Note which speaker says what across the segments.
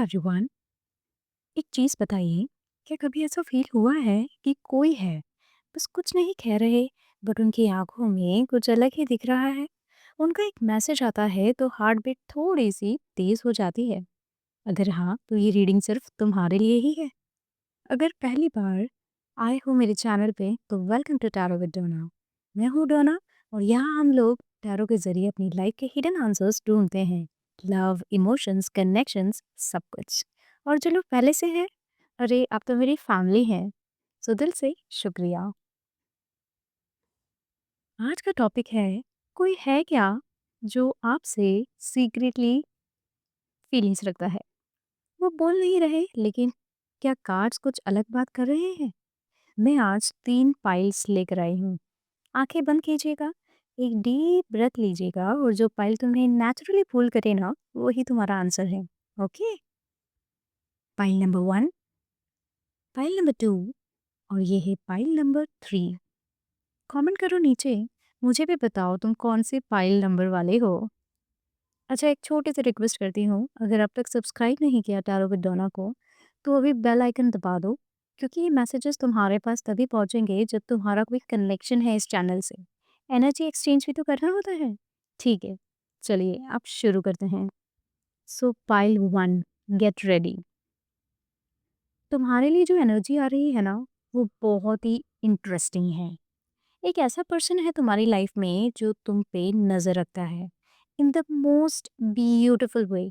Speaker 1: Everyone. एक चीज़ बताइए, क्या कभी ऐसा फील हुआ है कि कोई है, बस कुछ नहीं कह रहे, बट उनकी आंखों में कुछ अलग ही दिख रहा है। उनका एक मैसेज आता है तो हार्ट बीट थोड़ी सी तेज हो जाती है। अगर हाँ, तो ये रीडिंग सिर्फ तुम्हारे लिए ही है। अगर पहली बार आए हो मेरे चैनल पे तो वेलकम टू टैरो विद डोना। मैं हूँ डोना, और यहाँ हम लोग टैरो के जरिए अपनी लाइफ के हिडन आंसर्स ढूंढते हैं। लव, इमोशंस, कनेक्शंस, सब कुछ। और जो लोग पहले से हैं, अरे आप तो मेरी फैमिली हैं, सो दिल से शुक्रिया। आज का टॉपिक है, कोई है क्या जो आपसे सीक्रेटली फीलिंग्स रखता है। वो बोल नहीं रहे, लेकिन क्या कार्ड्स कुछ अलग बात कर रहे हैं। मैं आज 3 पाइल्स लेकर आई हूँ। आंखें बंद कीजिएगा, एक डीप ब्रेथ लीजिएगा, और जो पाइल तुम्हें नेचुरली पुल करे ना, वही तुम्हारा आंसर है। Okay. Pile number 1, pile number 2, और ये है पाइल नंबर 3। कमेंट करो नीचे, मुझे भी बताओ तुम कौन से पाइल नंबर वाले हो। अच्छा, एक छोटी सी रिक्वेस्ट करती हूँ, अगर अब तक सब्सक्राइब नहीं किया टैरो विद डोना को, तो अभी बेल आइकन दबा दो, क्योंकि ये मैसेजेस तुम्हारे पास तभी पहुंचेंगे जब तुम्हारा कोई कनेक्शन है इस चैनल से। एनर्जी एक्सचेंज भी तो करना होता है। ठीक है, चलिए अब शुरू करते हैं। So pile 1, get ready. तुम्हारे लिए जो एनर्जी आ रही है ना, वो बहुत ही इंटरेस्टिंग है। एक ऐसा पर्सन है तुम्हारी लाइफ में जो तुम पे नजर रखता है, in the most beautiful way.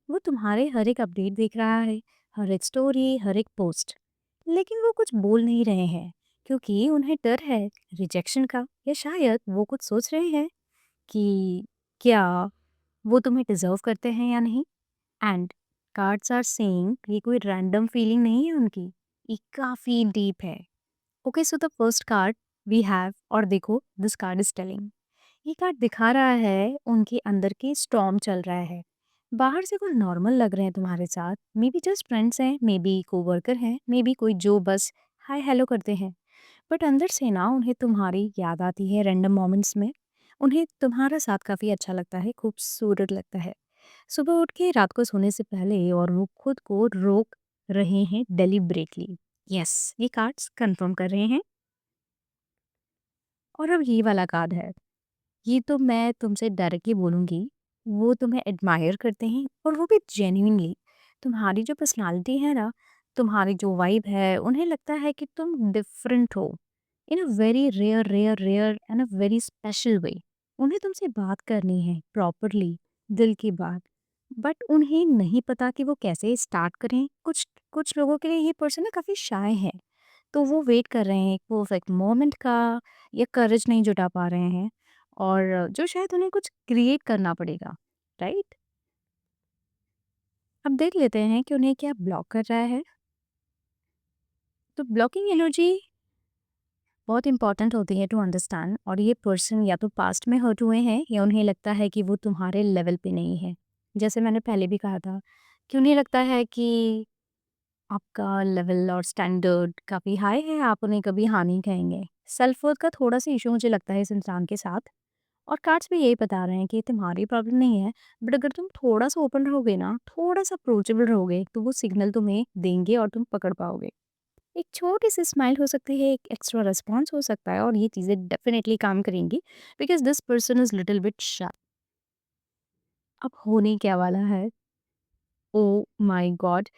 Speaker 1: वो तुम्हारे हर एक अपडेट देख रहा है, हर एक स्टोरी, हर एक पोस्ट। लेकिन वो कुछ बोल नहीं रहे हैं, क्योंकि उन्हें डर है रिजेक्शन का, या शायद वो कुछ सोच रहे हैं कि क्या वो तुम्हें डिजर्व करते हैं या नहीं। एंड कार्ड्स आर सेइंग ये कोई रैंडम फीलिंग नहीं है उनकी, ये काफी डीप है। Okay, so the first card we have, और देखो दिस कार्ड इज टेलिंग, ये कार्ड दिखा रहा है उनके अंदर की स्टॉर्म चल रहा है। बाहर से वो नॉर्मल लग रहे हैं तुम्हारे साथ, मे बी जस्ट फ्रेंड्स हैं, मे बी कोवर्कर हैं, मे बी कोई जो बस हाय हेलो करते हैं। बट अंदर से ना उन्हें तुम्हारी याद आती है रैंडम मोमेंट्स में। उन्हें तुम्हारा साथ काफ़ी अच्छा लगता है, खूबसूरत लगता है। सुबह उठ के रात को सोने से पहले, और वो खुद को रोक रहे हैं डेलिब्रेटली। यस, ये कार्ड्स कंफर्म कर रहे हैं। और अब ये वाला कार्ड है, ये तो मैं तुमसे डायरेक्टली बोलूँगी, वो तुम्हें एडमायर करते हैं, और वो भी जेन्युइनली। तुम्हारी जो पर्सनालिटी है ना, तुम्हारी जो वाइब है, उन्हें लगता है कि तुम डिफरेंट हो, in a very rare rare rare and a very special way. उन्हें तुमसे बात करनी है प्रॉपरली, दिल की बात। बट उन्हें नहीं पता कि वो कैसे स्टार्ट करें। कुछ कुछ लोगों के लिए ये पर्सन ना काफ़ी शाय है, तो वो वेट कर रहे हैं एक परफेक्ट मोमेंट का, या करेज नहीं जुटा पा रहे हैं, और जो शायद उन्हें कुछ क्रिएट करना पड़ेगा, राइट। अब देख लेते हैं कि उन्हें क्या ब्लॉक कर रहा है। तो ब्लॉकिंग एनर्जी बहुत इंपॉर्टेंट होती है टू अंडरस्टैंड, और ये पर्सन या तो पास्ट में हर्ट हुए हैं, या उन्हें लगता है कि वो तुम्हारे लेवल पे नहीं है। जैसे मैंने पहले भी कहा था कि उन्हें लगता है कि आपका लेवल और स्टैंडर्ड काफ़ी हाई है, आप उन्हें कभी हाँ नहीं कहेंगे। सेल्फ वर्थ का थोड़ा सा इशू मुझे लगता है इस इंसान के साथ। और कार्ड्स भी यही बता रहे हैं कि तुम्हारी प्रॉब्लम नहीं है, बट अगर तुम थोड़ा सा ओपन रहोगे ना, थोड़ा सा अप्रोचेबल रहोगे, तो वो सिग्नल तुम्हें देंगे और तुम पकड़ पाओगे। एक छोटी सी स्माइल हो सकती है, एक एक्स्ट्रा रिस्पॉन्स हो सकता है, और ये चीज़ें डेफिनेटली काम करेंगी, because this person is little bit shy. अब होने क्या वाला है, ओ माय गॉड,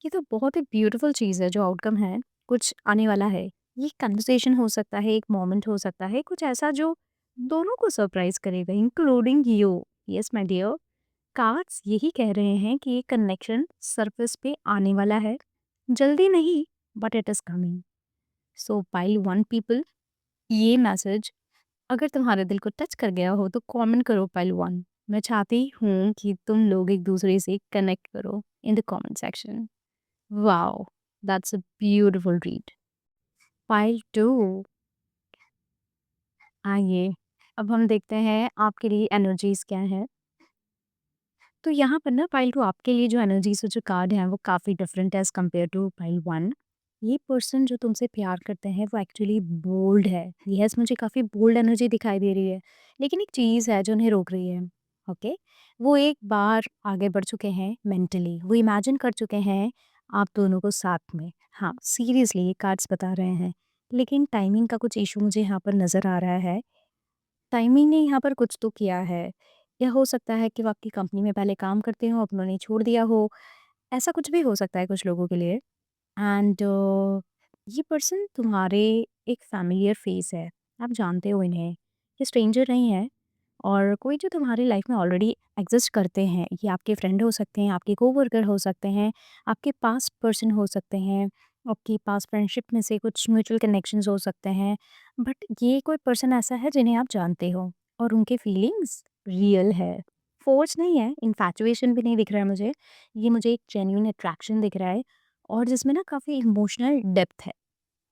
Speaker 1: ये तो बहुत ही ब्यूटीफुल चीज़ है जो आउटकम है, कुछ आने वाला है। ये कन्वर्सेशन हो सकता है, एक मोमेंट हो सकता है, कुछ ऐसा जो दोनों को सरप्राइज करेगा, including you. Yes my dear, cards यही कह रहे हैं कि ये कनेक्शन सरफेस पे आने वाला है, जल्दी नहीं, but it is coming. So pile 1 people, ये मैसेज अगर तुम्हारे दिल को टच कर गया हो तो कमेंट करो पाइल 1। मैं चाहती हूँ कि तुम लोग एक दूसरे से कनेक्ट करो in the comment section. Wow, that's a beautiful read. Pile 2, आइए अब हम देखते हैं आपके लिए एनर्जीज क्या है। तो यहाँ पर ना पाइल 2 आपके लिए जो एनर्जीज और जो कार्ड है वो काफ़ी डिफरेंट है एज कम्पेयर टू पाइल 1। ये पर्सन जो तुमसे प्यार करते हैं वो एक्चुअली बोल्ड है। यस, मुझे काफ़ी बोल्ड एनर्जी दिखाई दे रही है, लेकिन एक चीज़ है जो उन्हें रोक रही है। ओके? वो एक बार आगे बढ़ चुके हैं मेंटली, वो इमेजिन कर चुके हैं आप दोनों को साथ में। हाँ, सीरियसली ये कार्ड्स बता रहे हैं, लेकिन टाइमिंग का कुछ इश्यू मुझे यहाँ पर नज़र आ रहा है। टाइमिंग ने यहाँ पर कुछ तो किया है, या हो सकता है कि वो आपकी कंपनी में पहले काम करते हों, अब उन्होंने छोड़ दिया हो, ऐसा कुछ भी हो सकता है कुछ लोगों के लिए। एंड ये पर्सन तुम्हारे एक फ़ैमिलियर फेस है, आप जानते हो इन्हें, ये स्ट्रेंजर नहीं है। और कोई जो तुम्हारी लाइफ में ऑलरेडी एग्जिस्ट करते हैं, ये आपके फ्रेंड हो सकते हैं, आपके कोवर्कर हो सकते हैं, आपके पास्ट पर्सन हो सकते हैं, आपकी पास्ट फ्रेंडशिप में से कुछ म्यूचुअल कनेक्शंस हो सकते हैं। बट ये कोई पर्सन ऐसा है जिन्हें आप जानते हो, और उनके फीलिंग्स रियल है, फोर्स नहीं है, इन्फैचुएशन भी नहीं दिख रहा है मुझे। ये मुझे एक जेन्यून अट्रैक्शन दिख रहा है, और जिसमें ना काफ़ी इमोशनल डेप्थ है।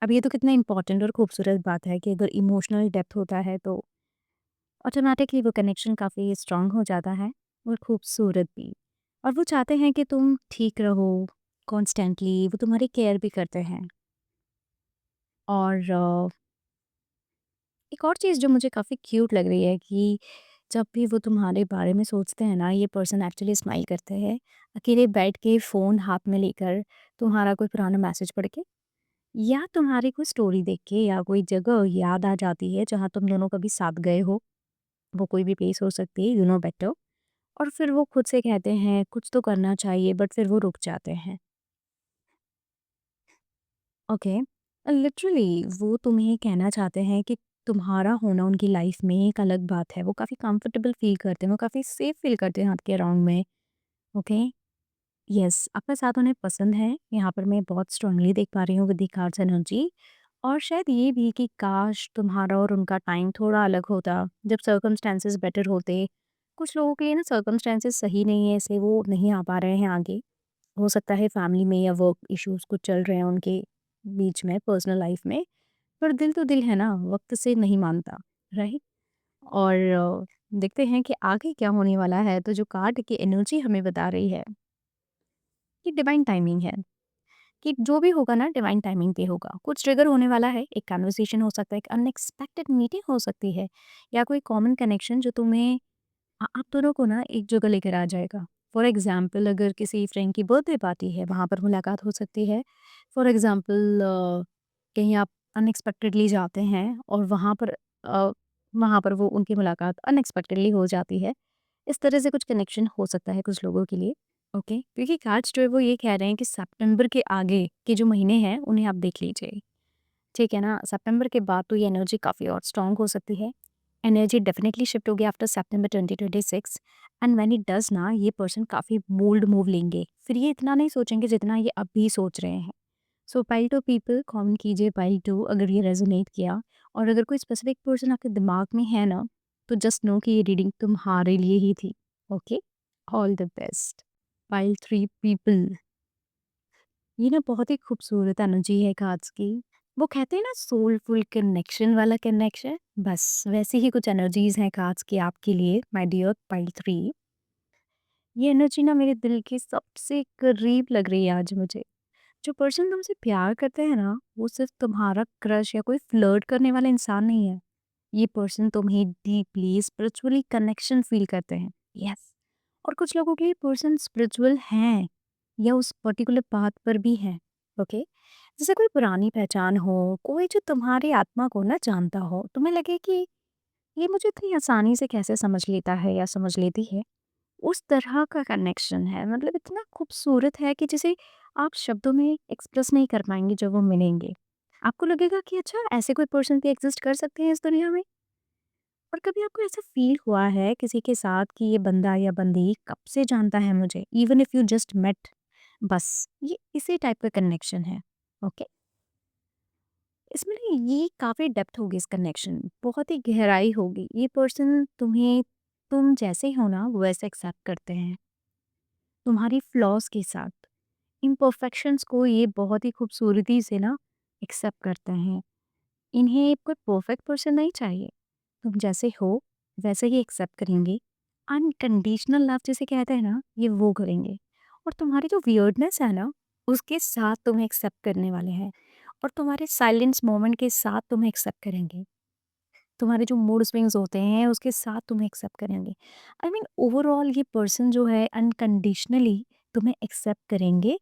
Speaker 1: अब ये तो कितना इंपॉर्टेंट और खूबसूरत बात है कि अगर इमोशनल डेप्थ होता है तो ऑटोमेटिकली वो कनेक्शन काफ़ी स्ट्रांग हो जाता है, और खूबसूरत भी। और वो चाहते हैं कि तुम ठीक रहो कॉन्स्टेंटली, वो तुम्हारी केयर भी करते हैं। और एक और चीज़ जो मुझे काफ़ी क्यूट लग रही है कि जब भी वो तुम्हारे बारे में सोचते हैं ना, ये पर्सन एक्चुअली स्माइल करते हैं, अकेले बैठ के फ़ोन हाथ में लेकर, तुम्हारा कोई पुराना मैसेज पढ़ के, या तुम्हारी कोई स्टोरी देख के, या कोई जगह याद आ जाती है जहाँ तुम दोनों कभी साथ गए हो। वो कोई भी प्लेस हो सकती है, यू नो बेटर। और फिर वो खुद से कहते हैं कुछ तो करना चाहिए, बट फिर वो रुक जाते हैं। ओके, लिटरली वो तुम्हें कहना चाहते हैं कि तुम्हारा होना उनकी लाइफ में एक अलग बात है, वो काफ़ी कंफर्टेबल फील करते हैं, वो काफ़ी सेफ फील करते हैं आपके अराउंड में। ओके, यस, आपका साथ उन्हें पसंद है, यहाँ पर मैं बहुत स्ट्रांगली देख पा रही हूँ विद द कार्ड्स एनर्जी। और शायद ये भी कि काश तुम्हारा और उनका टाइम थोड़ा अलग होता, जब सर्कमस्टेंसेस बेटर होते। कुछ लोगों के लिए ना सर्कमस्टेंसेस सही नहीं है, इसलिए वो नहीं आ पा रहे हैं आगे। हो सकता है फैमिली में या वर्क इश्यूज कुछ चल रहे हैं उनके बीच में, पर्सनल लाइफ में। पर दिल तो दिल है ना, वक्त से नहीं मानता, राइट? और देखते हैं कि आगे क्या होने वाला है। तो जो कार्ड की एनर्जी हमें बता रही है कि डिवाइन टाइमिंग है, कि जो भी होगा ना डिवाइन टाइमिंग पे होगा। कुछ ट्रिगर होने वाला है, एक कन्वर्सेशन हो सकता है, एक अनएक्सपेक्टेड मीटिंग हो सकती है, या कोई कॉमन कनेक्शन जो तुम्हें आप दोनों को ना एक जगह लेकर आ जाएगा। फॉर एग्जाम्पल, अगर किसी फ्रेंड की बर्थडे पार्टी है, वहाँ पर मुलाकात हो सकती है। फॉर एग्जाम्पल, कहीं आप अनएक्सपेक्टेडली जाते हैं और वहाँ पर वो उनकी मुलाकात अनएक्सपेक्टेडली हो जाती है। इस तरह से कुछ कनेक्शन हो सकता है कुछ लोगों के लिए। ओके, क्योंकि कार्ड्स जो है वो ये कह रहे हैं कि सितंबर के आगे के जो महीने हैं उन्हें आप देख लीजिए। ठीक है ना? सितंबर के बाद तो ये एनर्जी काफ़ी और स्ट्रॉन्ग हो सकती है। एनर्जी डेफिनिटली शिफ्ट होगी after September 2026। And when it does ना, ये पर्सन काफ़ी बोल्ड मूव लेंगे। फिर ये इतना नहीं सोचेंगे जितना ये अभी सोच रहे हैं। So pile two people comment कीजिए पाइल टू, अगर ये रेजोनेट किया। और अगर कोई स्पेसिफिक पर्सन आपके दिमाग में है ना, तो जस्ट नो कि ये रीडिंग तुम्हारे लिए ही थी। Okay, all the best. Pile 3 people, ये ना बहुत ही खूबसूरत एनर्जी है कार्ड्स की। वो कहते हैं ना सोलफुल कनेक्शन वाला कनेक्शन, बस वैसी ही कुछ एनर्जीज हैं कार्ड्स की आपके लिए माय डियर पाइल 3। ये एनर्जी ना मेरे दिल के सबसे करीब लग रही है आज मुझे। जो पर्सन तुमसे प्यार करते हैं ना, वो सिर्फ तुम्हारा क्रश या कोई फ्लर्ट करने वाला इंसान नहीं है। ये पर्सन तुम्हें डीपली स्पिरिचुअली कनेक्शन फील करते हैं। यस, और कुछ लोगों के लिए पर्सन स्पिरिचुअल हैं, या उस पर्टिकुलर पाथ पर भी हैं। ओके, जैसे कोई पुरानी पहचान हो, कोई जो तुम्हारी आत्मा को ना जानता हो, तुम्हें लगे कि ये मुझे इतनी आसानी से कैसे समझ लेता है या समझ लेती है। उस तरह का कनेक्शन है, मतलब इतना खूबसूरत है कि जिसे आप शब्दों में एक्सप्रेस नहीं कर पाएंगे जब वो मिलेंगे। आपको लगेगा कि अच्छा, ऐसे कोई पर्सन भी एग्जिस्ट कर सकते हैं इस दुनिया में। और कभी आपको ऐसा फील हुआ है किसी के साथ कि ये बंदा या बंदी कब से जानता है मुझे, even if you just met, बस ये इसी टाइप का कनेक्शन है। ओके, इसमें ना ये काफ़ी डेप्थ होगी, इस कनेक्शन में बहुत ही गहराई होगी। ये पर्सन तुम्हें तुम जैसे हो ना वैसे एक्सेप्ट करते हैं, तुम्हारी फ्लॉज के साथ, इम्परफेक्शंस को ये बहुत ही खूबसूरती से ना एक्सेप्ट करते हैं। इन्हें कोई परफेक्ट पर्सन नहीं चाहिए, तुम जैसे हो वैसे ही एक्सेप्ट करेंगे। अनकंडीशनल लव जिसे कहते हैं ना, ये वो करेंगे। और तुम्हारी जो वियर्डनेस है ना, उसके साथ तुम्हें एक्सेप्ट करने वाले हैं, और तुम्हारे साइलेंस मोमेंट के साथ तुम्हें एक्सेप्ट करेंगे। तुम्हारे जो मूड स्विंग्स होते हैं उसके साथ तुम्हें एक्सेप्ट करेंगे। आई मीन ओवरऑल ये पर्सन जो है अनकंडीशनली तुम्हें एक्सेप्ट करेंगे,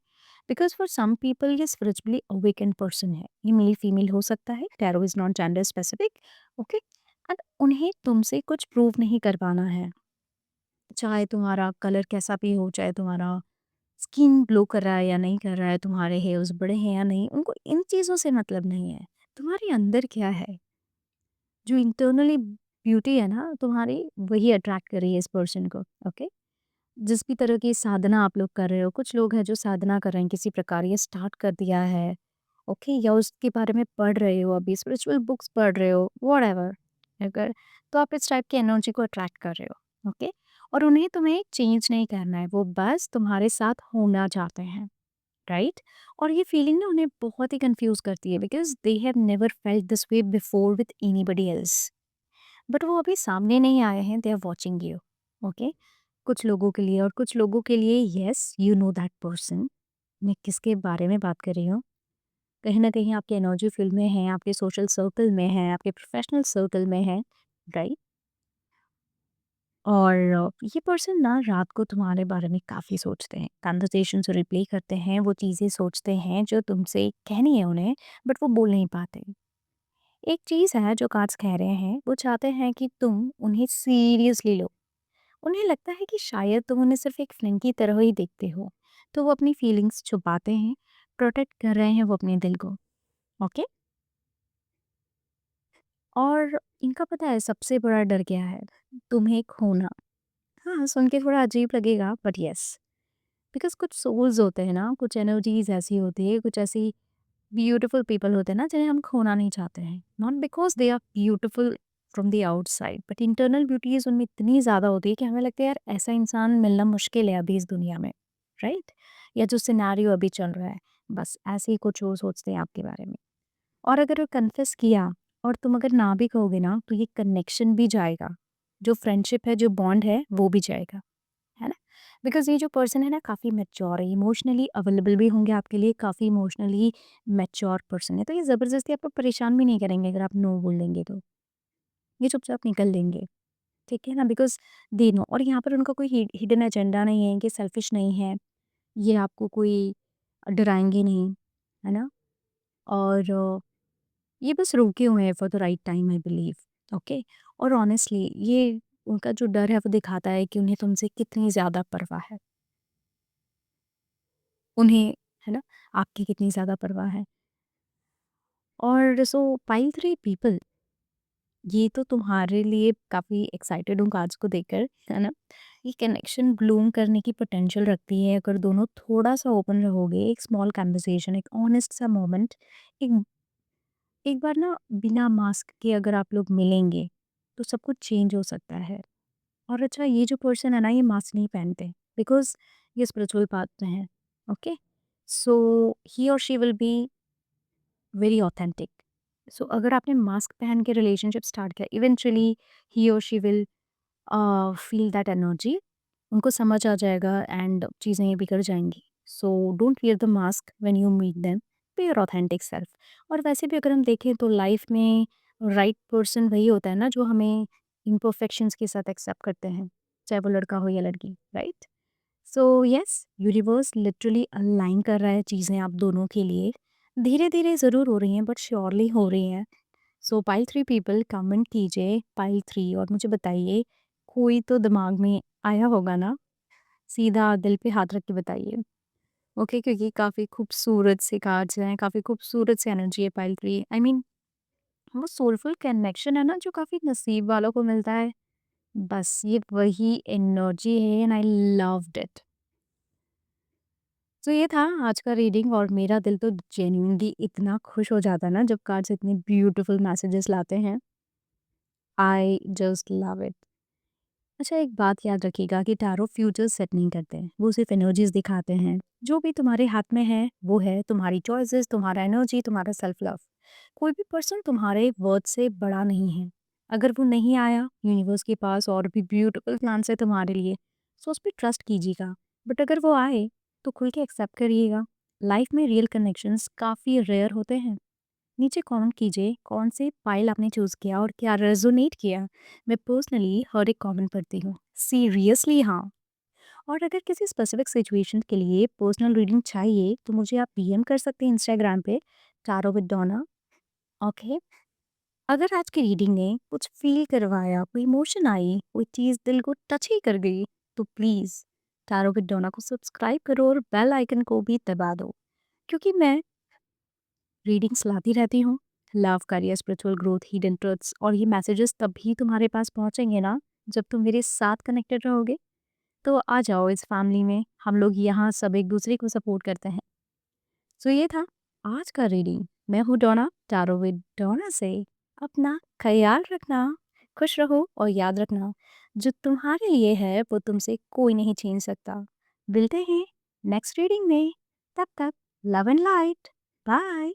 Speaker 1: बिकॉज फॉर सम पीपल ये स्पिरिचुअली अवेकन पर्सन है, ये मेल फीमेल हो सकता है, tarot is not gender specific. Okay, and उन्हें तुमसे कुछ प्रूव नहीं करवाना है, चाहे तुम्हारा कलर कैसा भी हो, चाहे तुम्हारा स्किन ग्लो कर रहा है या नहीं कर रहा है, तुम्हारे हेयर्स बड़े हैं या नहीं, उनको इन चीज़ों से मतलब नहीं है। तुम्हारे अंदर क्या है, जो इंटरनली ब्यूटी है ना तुम्हारी, वही अट्रैक्ट कर रही है इस पर्सन को। ओके, जिस भी तरह की साधना आप लोग कर रहे हो, कुछ लोग हैं जो साधना कर रहे हैं किसी प्रकार, ये स्टार्ट कर दिया है, ओके, या उसके बारे में पढ़ रहे हो, अभी स्पिरिचुअल बुक्स पढ़ रहे हो, व्हाटएवर, अगर तो आप इस टाइप की एनर्जी को अट्रैक्ट कर रहे हो। ओके, और उन्हें तुम्हें चेंज नहीं करना है, वो बस तुम्हारे साथ होना चाहते हैं, राइट? और ये फीलिंग ना उन्हें बहुत ही कंफ्यूज करती है, because they have never felt this way before with anybody else, but वो अभी सामने नहीं आए हैं, they are watching you. Okay, कुछ लोगों के लिए, और कुछ लोगों के लिए yes you know that person. मैं किसके बारे में बात कर रही हूँ, कहीं ना कहीं आपके एनर्जी फील्ड में है, आपके सोशल सर्कल में है, आपके प्रोफेशनल सर्कल में है, राइट? और ये पर्सन ना रात को तुम्हारे बारे में काफ़ी सोचते हैं, कन्वर्सेशन से रिप्ले करते हैं, वो चीज़ें सोचते हैं जो तुमसे कहनी है उन्हें, बट वो बोल नहीं पाते। एक चीज़ है जो कार्ड्स कह रहे हैं, वो चाहते हैं कि तुम उन्हें सीरियसली लो। उन्हें लगता है कि शायद तुम उन्हें सिर्फ एक फ्रेंड की तरह ही देखते हो, तो वो अपनी फीलिंग्स छुपाते हैं, प्रोटेक्ट कर रहे हैं वो अपने दिल को। ओके, और इनका पता है सबसे बड़ा डर क्या है? तुम्हें खोना। हाँ, सुन के थोड़ा अजीब लगेगा, बट यस, बिकॉज़ कुछ सोल्स होते हैं ना, कुछ एनर्जीज़ ऐसी होती है, कुछ ऐसी ब्यूटीफुल पीपल होते हैं ना जिन्हें हम खोना नहीं चाहते हैं। Not because they are beautiful from the outside, but internal beauties उनमें इतनी ज़्यादा होती है कि हमें लगता है यार ऐसा इंसान मिलना मुश्किल है अभी इस दुनिया में, राइट? या जो सिनेरियो अभी चल रहा है, बस ऐसे ही कुछ वो सोचते हैं आपके बारे में। और अगर वो कन्फेस किया और तुम अगर ना भी कहोगे ना, तो ये कनेक्शन भी जाएगा। जो फ्रेंडशिप है, जो बॉन्ड है, वो भी जाएगा। है ना? बिकॉज़ ये जो पर्सन है ना काफ़ी मैच्योर है, इमोशनली अवेलेबल भी होंगे आपके लिए, काफ़ी इमोशनली मैच्योर पर्सन है। तो ये ज़बरदस्ती आपको परेशान भी नहीं करेंगे अगर आप नो बोल देंगे तो। ये चुपचाप निकल लेंगे, ठीक है ना? बिकॉज़ दे नो, और यहाँ पर उनका कोई हिडन एजेंडा नहीं है, कि सेल्फिश नहीं है, ये आपको कोई डराएँगे नहीं, है ना? और ये बस रुके हुए हैं for the right time, I believe. Okay, और ऑनेस्टली ये उनका जो डर है वो दिखाता है कि उन्हें तुमसे कितनी ज़्यादा परवाह है। उन्हें, है ना, आपकी कितनी ज़्यादा परवाह है। और सो पाइल 3 पीपल, ये तो तुम्हारे लिए काफ़ी एक्साइटेड हूँ कार्ड्स को देखकर, है ना? ये कनेक्शन ब्लूम करने की पोटेंशियल रखती है अगर दोनों थोड़ा-सा ओपन रहोगे, एक स्मॉल कन्वर्सेशन, एक ऑनेस्ट सा मोमेंट, एक एक बार ना बिना मास्क के अगर आप लोग मिलेंगे, तो सब कुछ चेंज हो सकता है। और अच्छा, ये जो पर्सन है ना ये मास्क नहीं पहनते, बिकॉज़ ये स्पिरिचुअल पाथ में है। ओके? सो ही और she will be very authentic. So अगर आपने मास्क पहन के रिलेशनशिप स्टार्ट किया, इवेंचुअली ही और she will feel that energy, उनको समझ आ जाएगा एंड चीज़ें ये बिगड़ जाएँगी। So don't wear the mask when you meet them, be your authentic self. और वैसे भी अगर हम देखें तो लाइफ में राइट पर्सन वही होता है ना जो हमें इम्परफेक्शंस के साथ एक्सेप्ट करते हैं, चाहे वो लड़का हो या लड़की, right? So yes, universe literally align कर रहा है चीज़ें आप दोनों के लिए। धीरे धीरे ज़रूर हो रही हैं, बट श्योरली हो रही हैं। सो पाइल 3 पीपल कमेंट कीजिए पाइल 3 और मुझे बताइए, कोई तो दिमाग में आया होगा ना, सीधा दिल पे हाथ रख के बताइए। ओके, क्योंकि काफ़ी खूबसूरत से कार्ड्स हैं, काफ़ी खूबसूरत से एनर्जी है पाइल 3। आई मीन वो सोलफुल कनेक्शन है ना जो काफ़ी नसीब वालों को मिलता है। बस ये वही एनर्जी है एंड आई लव्ड इट। तो ये था आज का रीडिंग, और मेरा दिल तो जेन्युइनली इतना खुश हो जाता है ना जब कार्ड्स इतने ब्यूटीफुल मैसेजेस लाते हैं। I just love it. अच्छा, एक बात याद रखिएगा कि टैरो फ्यूचर सेट नहीं करते हैं, वो सिर्फ एनर्जीज दिखाते हैं। जो भी तुम्हारे हाथ में है वो है, तुम्हारी चॉइसेस, तुम्हारा एनर्जी, तुम्हारा सेल्फ लव। कोई भी पर्सन तुम्हारे वर्थ से बड़ा नहीं है। अगर वो नहीं आया, यूनिवर्स के पास और भी ब्यूटीफुल प्लान है तुम्हारे लिए, सो उस पर ट्रस्ट कीजिएगा। बट अगर वो आए तो खुल के एक्सेप्ट करिएगा। लाइफ में रियल कनेक्शंस काफ़ी रेयर होते हैं, नीचे कमेंट कीजिए कौन से फाइल आपने चूज़ किया और क्या रेजोनेट किया। मैं पर्सनली हर एक कमेंट पढ़ती हूँ, सीरियसली हाँ। और अगर किसी स्पेसिफिक सिचुएशन के लिए पर्सनल रीडिंग चाहिए तो मुझे आप पीएम कर सकते हैं इंस्टाग्राम पे, टारो विद डोना। ओके। अगर आज की रीडिंग ने कुछ फील करवाया, कोई इमोशन आई, कोई चीज़ दिल को टच ही कर गई, तो प्लीज़ टारो विद डोना को सब्सक्राइब करो और बेल आइकन को भी दबा दो, क्योंकि मैं रीडिंग्स लाती रहती हूँ। Love, career, spiritual growth, hidden truths, और ये मैसेजेस तभी तुम्हारे पास पहुँचेंगे ना जब तुम मेरे साथ कनेक्टेड रहोगे। तो आ जाओ इस फैमिली में, हम लोग यहाँ सब एक दूसरे को सपोर्ट करते हैं। तो ये था आज का रीडिंग। मैं हूँ डोना, टारो विद डोना से। अपना ख्याल रखना, खुश रहो और याद रखना, जो तुम्हारे लिए है वो तुमसे कोई नहीं छीन सकता। मिलते हैं नेक्स्ट रीडिंग में, तब तक लव एंड लाइट। बाय।